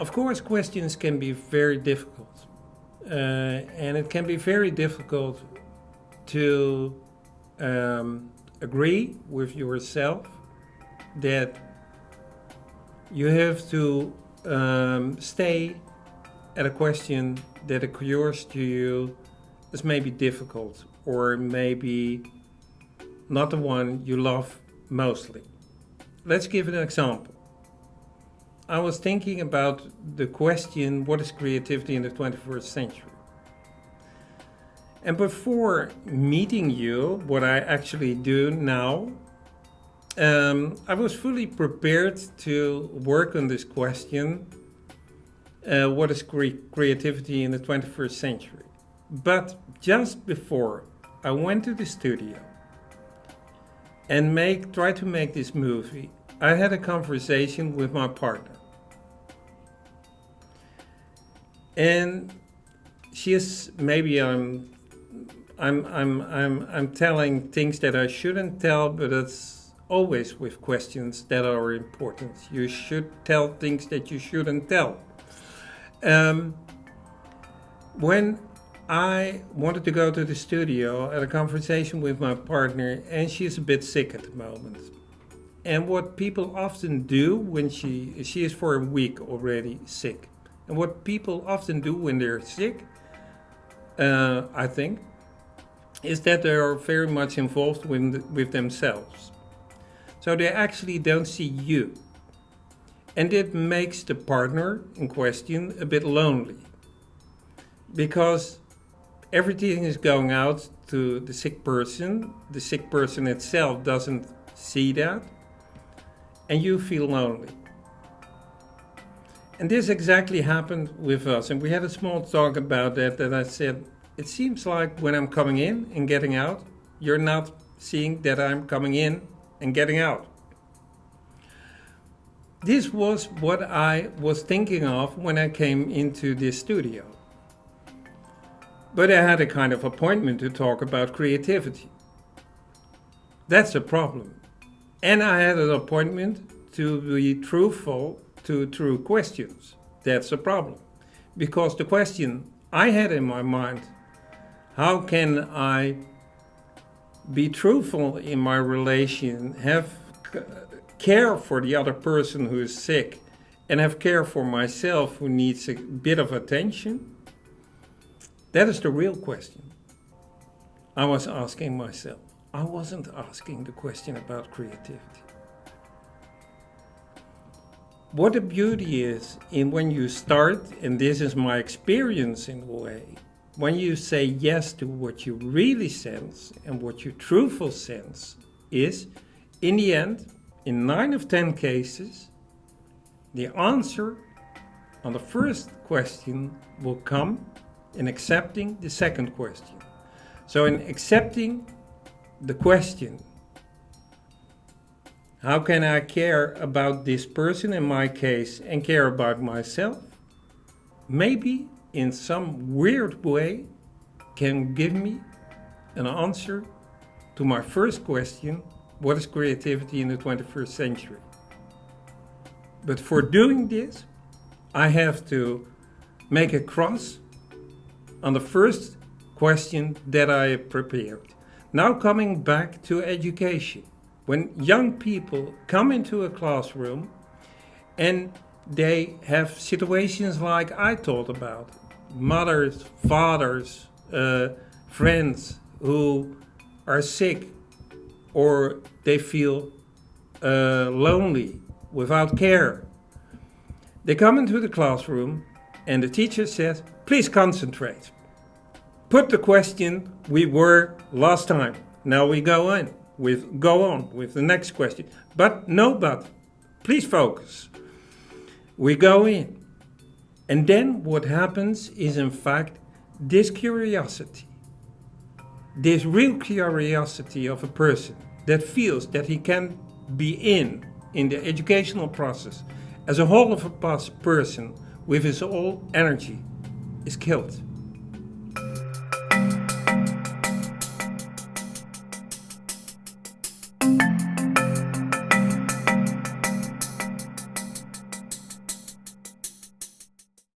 Of course, questions can be very difficult. And it can be very difficult to agree with yourself that you have to stay at a question that occurs to you as maybe difficult or maybe not the one you love mostly. Let's give an example. I was thinking about the question, what is creativity in the 21st century? And before meeting you, what I actually do now, I was fully prepared to work on this question, what is creativity in the 21st century? But just before I went to the studio and try to make this movie, I had a conversation with my partner. And she is, maybe I'm telling things that I shouldn't tell, but it's always with questions that are important. You should tell things that you shouldn't tell. When I wanted to go to the studio, I had a conversation with my partner, and she's a bit sick at the moment. And what people often do when she is for a week already sick. And what people often do when they're sick, I think, is that they are very much involved with themselves. So they actually don't see you. And it makes the partner in question a bit lonely. Because everything is going out to the sick person. The sick person itself doesn't see that. And you feel lonely. And this exactly happened with us. And we had a small talk about that I said, it seems like when I'm coming in and getting out, you're not seeing that I'm coming in and getting out. This was what I was thinking of when I came into this studio. But I had a kind of appointment to talk about creativity. That's a problem. And I had an appointment to be truthful to true questions. That's a problem. Because the question I had in my mind, how can I be truthful in my relation, have care for the other person who is sick, and have care for myself who needs a bit of attention? That is the real question I was asking myself. I wasn't asking the question about creativity. What the beauty is in when you start, and this is my experience in a way, when you say yes to what you really sense and what you truthful sense is, in the end, in 9 of 10 cases, the answer on the first question will come in accepting the second question. So in accepting the question, how can I care about this person in my case and care about myself? Maybe in some weird way can give me an answer to my first question, what is creativity in the 21st century? But for doing this, I have to make a cross on the first question that I prepared. Now coming back to education. When young people come into a classroom and they have situations like I told about, mothers, fathers, friends who are sick or they feel lonely, without care. They come into the classroom and the teacher says, please concentrate. Put the question we were last time. Now we go on with the next question. But please focus. We go in. And then what happens is in fact this curiosity. This real curiosity of a person that feels that he can be in the educational process as a whole of a person with his whole energy is killed.